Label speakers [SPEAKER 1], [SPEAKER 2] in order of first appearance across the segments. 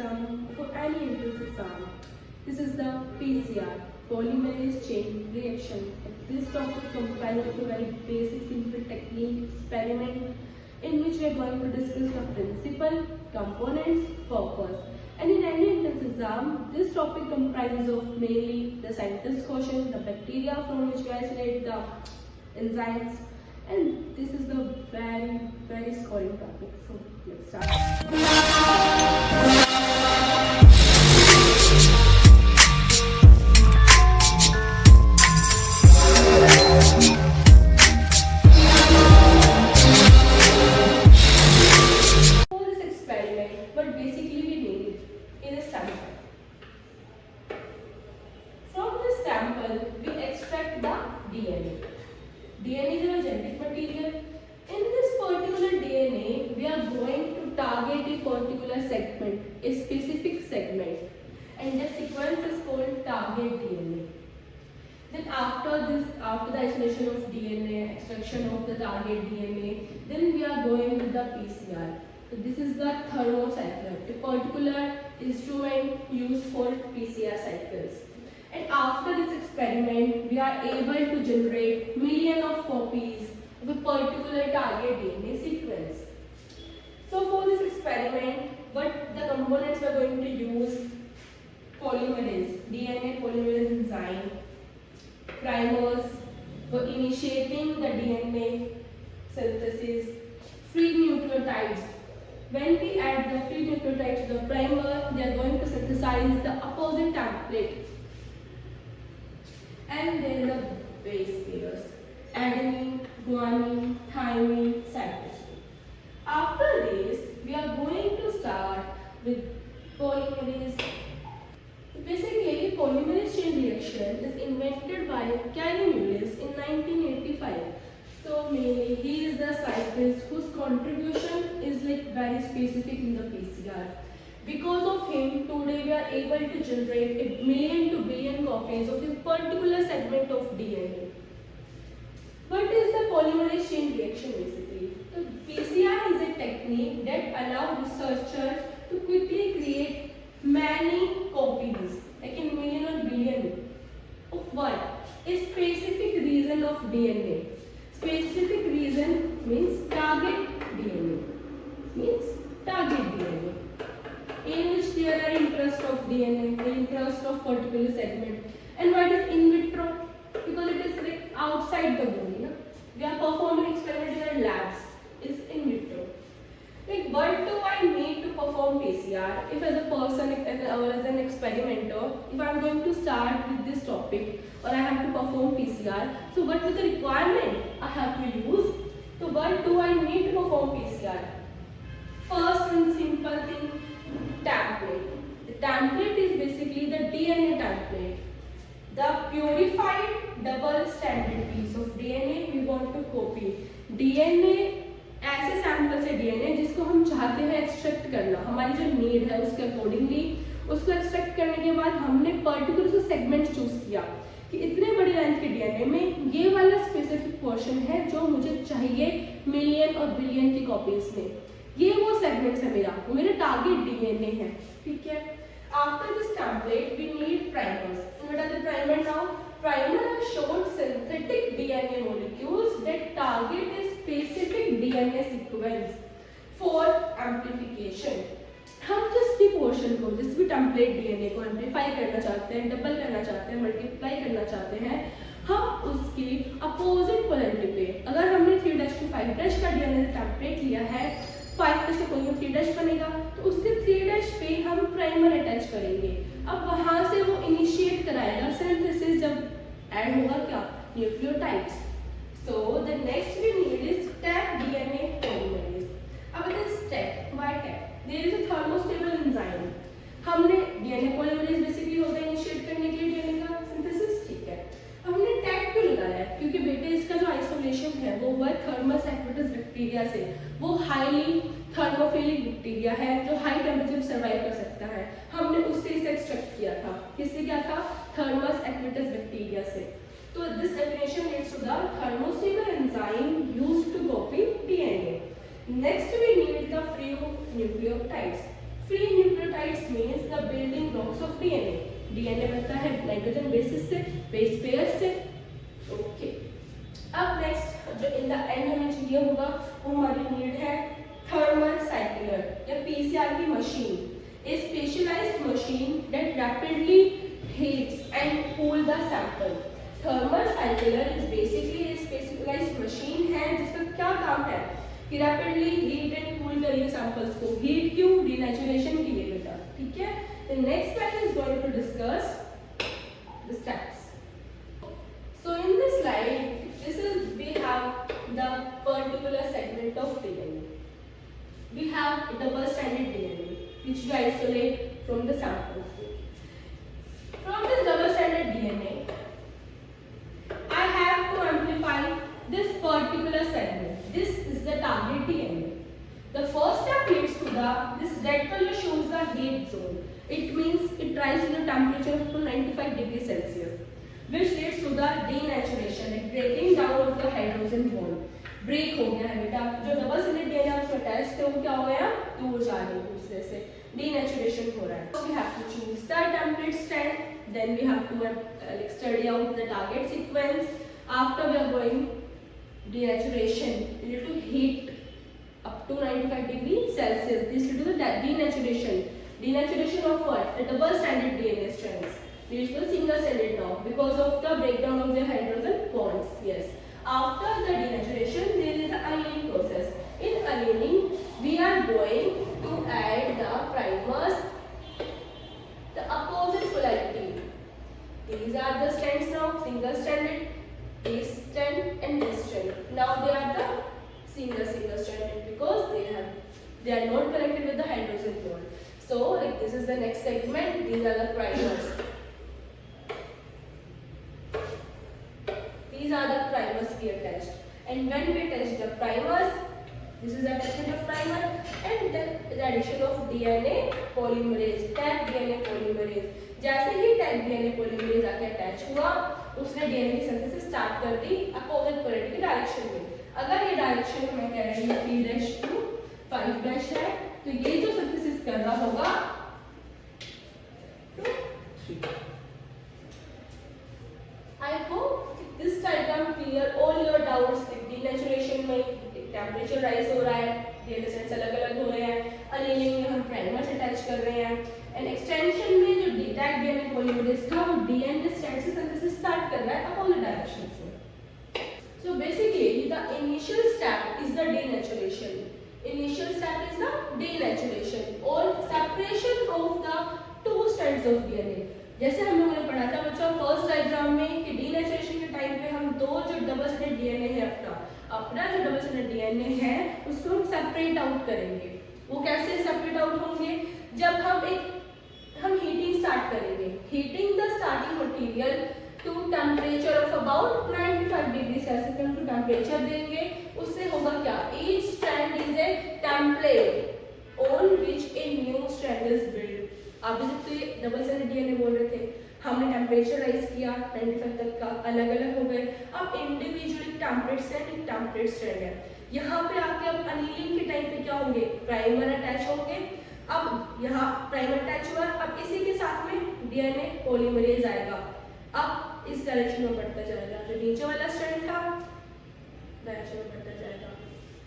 [SPEAKER 1] exam, for any entrance exam. This is the PCR, polymerase chain reaction. This topic comprises of a very basic simple technique experiment in which we are going to discuss the principle, components, purpose. And in any entrance exam, this topic comprises of mainly the scientist question, the bacteria from which we isolate the enzymes, and this is the very scoring topic. So let's start. For this experiment, what basically we need is a sample. From this sample, we extract the DNA. DNA is a genetic material. In this particular DNA, we are going to target a particular segment, a specific segment, and the sequence is called target DNA. Then after the isolation of DNA, extraction of the target DNA, then we are going with the PCR. So this is the thermocycler, a particular instrument used for PCR cycles. And after this experiment, we are able to generate millions of copies of a particular target DNA sequence. So for this experiment, what the components we are going to use: polymerase, DNA polymerase enzyme, primers for initiating the DNA synthesis, free nucleotides. When we add the free nucleotides to the primer, they are going to synthesize the opposite template. And there is the base pairs: adenine, guanine, thymine, cytosine. After this, we are going to start with polymerase. Basically, polymerase chain reaction is invented by Kary-Mullis in 1985. So mainly, he is the scientist whose contribution is very specific in the PCR. Because of him, today we are able to generate a million to billion copies of a particular segment of DNA. What is the polymerase chain reaction basically? So PCR is a technique that allows researchers to quickly create many copies, like a million or billion, of what? A specific region of DNA. Specific region means target DNA. Means target DNA. In which there are interest of DNA, the interest of particular segment. And what is in vitro? Because it is outside the body. No? We are performing experiments in our labs. It's in vitro. What do I need to perform PCR? If as a person or as an experimenter, if I am going to start with this topic or I have to perform PCR, so what is the requirement I have to use? So what do I need to perform PCR? First one, the simple thing, template. The template is basically the DNA template. The purified double stranded piece of DNA we want to copy. DNA ऐसे sample से DNA जिसको हम चाहते हैं extract करना, हमारी जो need है उसके अकॉर्डिंगली उसको एक्सट्रैक्ट करने के बाद हमने पर्टिकुलर से सेगमेंट चूज किया कि इतने बड़ी लेंथ के DNA में ये वाला स्पेसिफिक पोर्शन है जो मुझे चाहिए मिलियन और बिलियन की कॉपीज में. ये वो सेगमेंट है मेरा टारगेट DNA है. ठीक है. After this template, we need primers. So what are the primers now? Primer are short synthetic DNA molecules that target a specific DNA sequence for amplification. हम जिस भी पोर्शन को, जिस भी टेम्पलेट DNA को एम्पलीफाई करना चाहते हैं, डबल करना चाहते हैं, मल्टीप्लाई करना चाहते हैं, हम उसकी अपोजिट पोलैरिटी पे, अगर हमने 3' to 5' का DNA टेम्पलेट लिया है, 5' का कोई 3' बनेगा, तो उसके 3' पे हम प्राइमर अटैच करेंगे. अब वहां से वो इनिशिएट कराएगा सिंथेसिस, जब ऐड होगा क्या? Nucleotides. So the next we need is Taq DNA polymerase. अब इस Taq, why Taq? There is a thermostable enzyme. हमने DNA polymerase बेसिकली होता है इनिशिएट करने के लिए DNA का सिंथेसिस. ठीक है. हमने टैग क्यों लगाया है? क्योंकि बेटे इसका जो आइसोलेशन है वो हुआ थर्मस एक्विटस बैक्टीरिया से. वो हाईली थर्मोफिलिक बैक्टीरिया है जो हाई टेम्परेचर सर्वाइव कर सकता है. हमने उससे इसे एक्सट्रैक्ट किया था. किससे किया था? थर्मस एक्विटस बैक्टीरिया से. तो this definition leads to the thermostable enzyme used to copy DNA. Next we need the free nucleotides. Free nucleotides means the building blocks of DNA. DNA बनता है नाइट्रोजन बेसिस से, बेस पेयर से। Okay, अब next जो in the end हमें चाहिए होगा वो हमारी नीड है थर्मल साइक्लर या पीसीआर की machine, a specialized machine that rapidly heats and cool the sample. Thermal cycler is basically a specialized machine है जिसका क्या काम है कि rapidly heat and cool करेगी samples को। heat क्यों? denaturation के लिए बेटा, ठीक है। The next one is going to discuss the steps. So in this slide, this is we have the particular segment of DNA. We have double-stranded DNA, which we isolate from the sample. From this double-stranded DNA, I have to amplify this particular segment. This is the target DNA. The first step leads to this red color shows the heat zone. It means it rises to temperature up to 95 degrees Celsius, which leads to the denaturation, like breaking down of the hydrogen bond. Break हो गया है बेटा, जो double stranded DNA आपसे attach थे वो क्या हो गया, दूर जा रहे हैं दूसरे से, डीनेचुरेशन हो रहा है। So we have to choose the template strand, then we have to study out the target sequence. After we are going denaturation, we need to heat up to 95 degrees Celsius. This will do the denaturation. Denaturation of what? The double stranded DNA strands. These will single stranded now because of the breakdown of the hydrogen bonds. Yes. After the denaturation, there is the annealing process. In annealing, we are going to add the primers, the opposite polarity. These are the strands now, single stranded, this strand and this strand. Now they are the single stranded because they are not connected with the hydrogen bond. So like this is the next segment. These are the primers. These are the primers we attached, and when we attach the primers, this is the attachment of primer, and then the addition of DNA polymerase, tag DNA polymerase. जैसे ही tag DNA polymerase आके attach हुआ, उसने DNA की synthesis start कर दी opposite polarity की direction में। अगर ये direction मैं कह रही हूँ 3' to 5' है, तो ये जो synthesis कर रहा होगा 3। I hope this diagram clear all your doubts. denaturation में टेम्परेचर राइज हो रहा है, DNA strands अलग-अलग हो रहे हैं, annealing में हम प्राइमर्स अटैच कर रहे हैं, एंड एक्सटेंशन में जो tag DNA polymerase था वो DNA strand से सिंथेसिस स्टार्ट कर रहा है अपोजिट डायरेक्शन से। So basically the initial step is the denaturation. Initial step is the denaturation or separation of the two strands of DNA. जैसे हम लोगों ने पढ़ा था बच्चों फर्स्ट डायग्राम में कि डीनेचुरेशन के टाइम पे हम दो जो डबल स्ट्रैंडेड डीएनए है अपना जो डबल स्ट्रैंडेड डीएनए है उसको हम सेपरेट आउट करेंगे। वो कैसे सेपरेट आउट होंगे? जब हम हीटिंग स्टार्ट करेंगे, heating the starting material to temperature of about 95 degree Celsius to temperature देंगे। उससे होगा क्या? Each strand is a template on which a new strand is build. आप जैसे डबल स्ट्रैंडेड डीएनए बोल रहे थे, हमने टेम्परेचर राइज किया 95 तक का, अलग अलग हो गए। अब इंडिविजुअली टेम्परेट स्ट्रैंड है, यहाँ पे आके अब अनीलिंग के टाइम पे क्या होंगे? प्राइमर अटैच होंगे। अब यहाँ प्राइमर अटैच हुआ, अब इसी के साथ में डीएनए पॉलीमरेज आएगा। अब इस डायरेक्शन में बढ़ता जाएगा, जो नीचे वाला स्ट्रैंड था डायरेक्शन में बढ़ता जाएगा।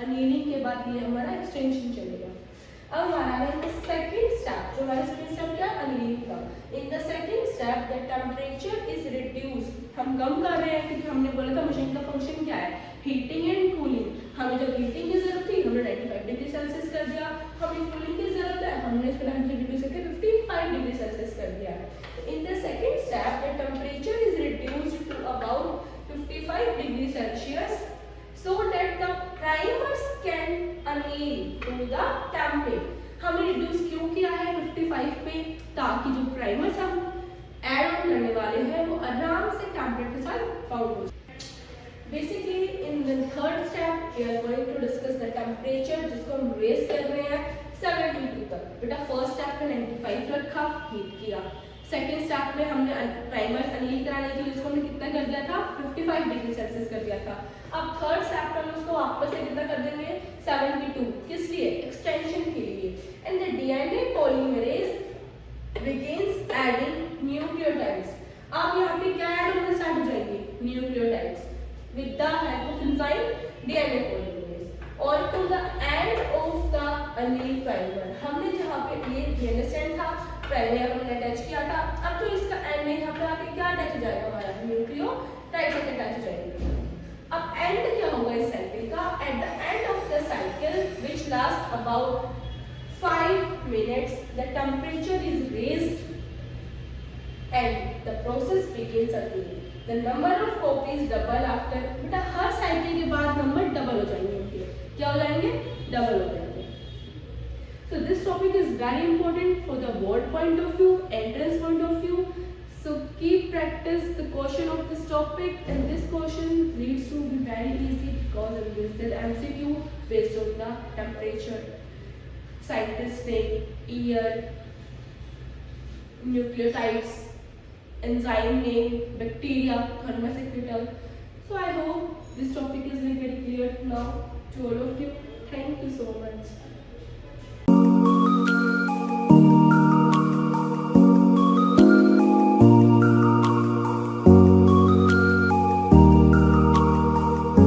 [SPEAKER 1] अनीलिंग के बाद ये हमारा एक्सटेंशन चलेगा। अब हमारा है सेकंड स्टेप, जो हमारा सेकंड स्टेप क्या? अनीलिंग का। इन the second step the temperature is reduced. हम कम कर रहे हैं क्योंकि हमने बोला था मशीन का फंक्शन क्या है? Heating and cooling. हमें जब हीटिंग की जरूरत थी हमने 95 डिग्री सेल्सियस कर दिया, हमें कूलिंग की जरूरत है हमने इसको 90 डिग्री से 55 डिग्री सेल्सियस कर दिया। In the second step the temperature is reduced to about 55 degree Celsius so that the primers can anneal to the template। हमने रिड्यूस क्यों किया है 55 पे? ताकि जो प्राइमर्स हम ऐड ऑन करने वाले हैं वो आराम से टेम्पलेट के साथ बाउंड हो जाए। Basically in the third step we are going to discuss the temperature, जिसको हम रेज कर रहे हैं 72 तक। बेटा फर्स्ट स्टेप में 95 रखा, हीट किया। सेकेंड स्टेप में हमने प्राइमर्स अनील कराने के लिए उसको हमने कितना कर दिया था? 55 डिग्री सेल्सियस कर दिया था। अब थर्ड स्टेप में हम उसको वापस से कितना कर देंगे? 72। किस लिए? एक्सटेंशन के लिए। And the DNA begins adding nucleotides. आप यहाँ पे क्या ऐड होना स्टार्ट हो जाएंगे? Nucleotides with the help of enzyme DNA polymerase और to the end of the allele primer. हमने जहाँ पे ये DNA strand था, प्राइमर हमने अटैच किया था, अब जो इसका एंड है यहाँ पे आके क्या अटैच हो जाएगा? हमारा न्यूक्लियोटाइड से अटैच हो जाएगा। अब एंड क्या होगा इस साइकिल का? At the end of the cycle which lasts about 5 minutes, the temperature is raised and the process begins again. The number of copies double after. बेटा हर साइकिल के बाद नंबर डबल हो जाएंगे उनके। क्या हो जाएंगे? डबल हो जाएंगे। So this topic is very important for the board point of view, entrance point of view. So keep practice the question of this topic, and this question leads to be very easy because it is the MCQ based on the temperature, scientist name, year, nucleotides, enzyme name, bacteria, thermosecretal. So I hope this topic is very clear now to all of you. Thank you so much.